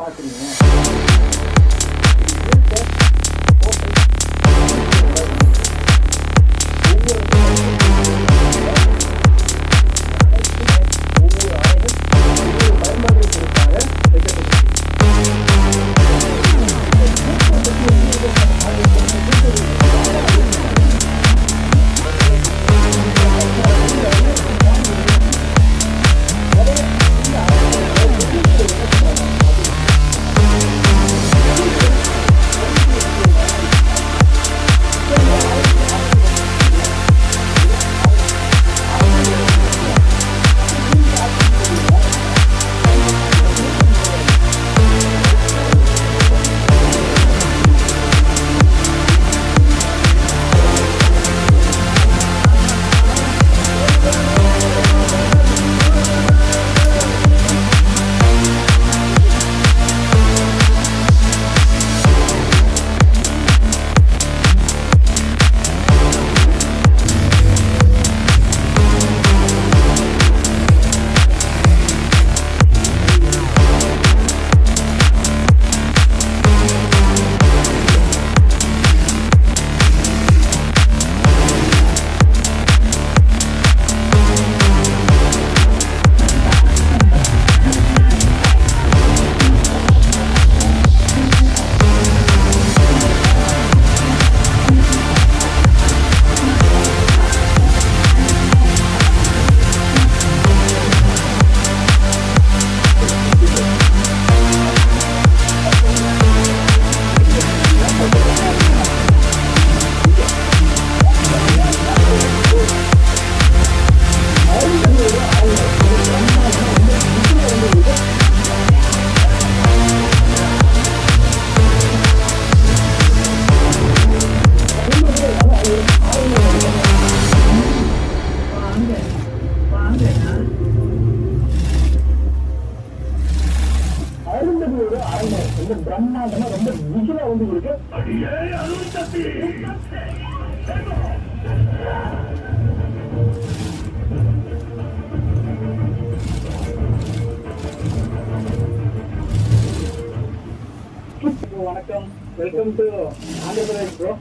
பார்க்குறீங்க. பிரம்மாண்டமா ரொம்ப விஜுவலா வந்து இருக்கு. வணக்கம், welcome to Andhra Pradesh bro.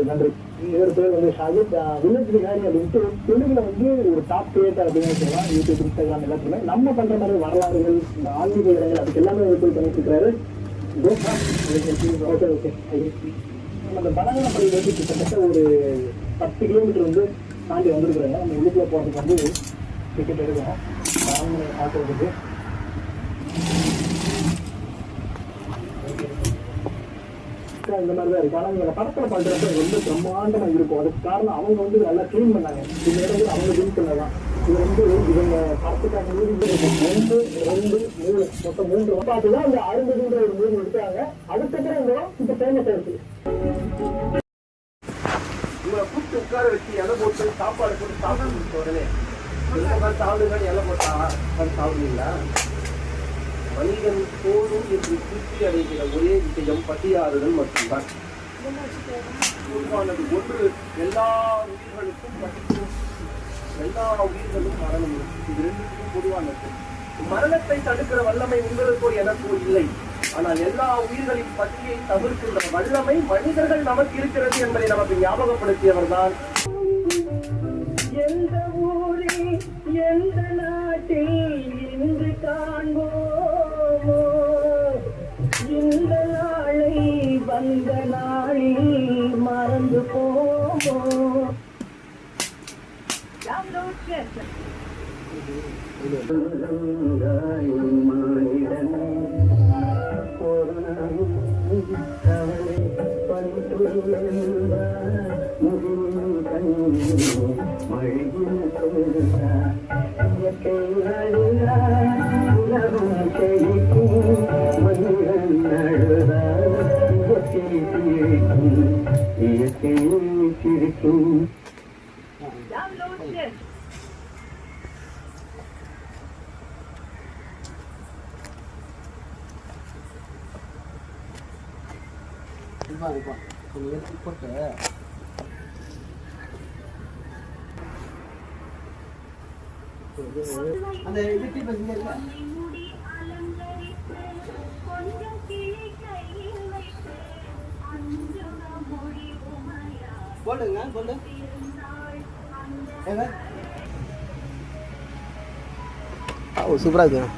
நன்றி. இவர் பேர் வந்து ஷாகித், வில்லேஜ் பிகாரி அப்படின்ட்டு தெலுங்குல வந்து ஒரு டாப் கிரியேட்டர் அப்படின்னு சொல்லலாம். யூடியூப், இன்ஸ்டாகிராம் எல்லாத்துக்குமே நம்ம பண்ற மாதிரி வரலாறுகள், இந்த ஆன்மீக இடங்கள் அதுக்கு எல்லாமே விற்பனை பண்ணிட்டு இருக்காரு. Okay okay. நம்ம பனகனப்பள்ளி வந்து கிட்டத்தட்ட ஒரு 10 கிலோமீட்டர் வந்து தாண்டி வந்துருக்குறாங்க. நம்ம உள்ளுக்குள்ள போகிறதுக்கு வந்து டிக்கெட் எடுக்கணும் அரண்மனை பார்க்கறதுக்கு. இந்த மாதிரி தான் இருக்கு. ஆனால் இந்த படத்தில் பார்க்குறப்ப ரொம்ப பிரம்மாண்டமா இருக்கும். அதுக்கு காரணம் அவங்க வந்து நல்லா கிளீன் பண்ணாங்க. இந்த இடத்துல அவங்க கிளீன் பண்ணதான். இது வந்து இவங்க படத்துக்காக 1, 2, 3 மொத்தம் 3 பார்த்துதான் அந்த 60ன்ற ஒரு மூவி எடுத்தாங்க. அதுக்கப்புறம் இந்த இப்போ ஃபேமஸ் ஆயிடுச்சு. இவங்களை கூப்பிட்டு உட்கார வச்சு இலை போட்டு சாப்பாடு போட்டு சாப்பிட்டு உடனே சாப்பிடுங்க இலை போட்டாங்க சாப்பிடுவீங்களா? மனிதன் போதும் என்று திருப்தி அடைகிற ஒரே விஷயம் பசியாறுதல் மட்டும்தான். பொதுவானது ஒன்று, எல்லா உயிர்களுக்கும் பசிக்கும், எல்லா உயிர்களும் மரணம். இது ரெண்டுக்கும் பொதுவானது. மரணத்தை தடுக்கிற வல்லமை உங்களுக்கோ எனக்கோ இல்லை. ஆனால் எல்லா உயிர்களின் பசியை தவிர்க்கின்ற வல்லமை மனிதர்கள் நமக்கு இருக்கிறது என்பதை நமக்கு ஞாபகப்படுத்தியவர் தான். எந்த ஊரில் எந்த நாட்டில் இன்று காண்போமோ, இந்த நாளை வந்த நாளில் மறந்து போமோ. போட்டு அந்த போல்டுங்க போல்டு ஏங்க சூப்பராக இருக்குங்க.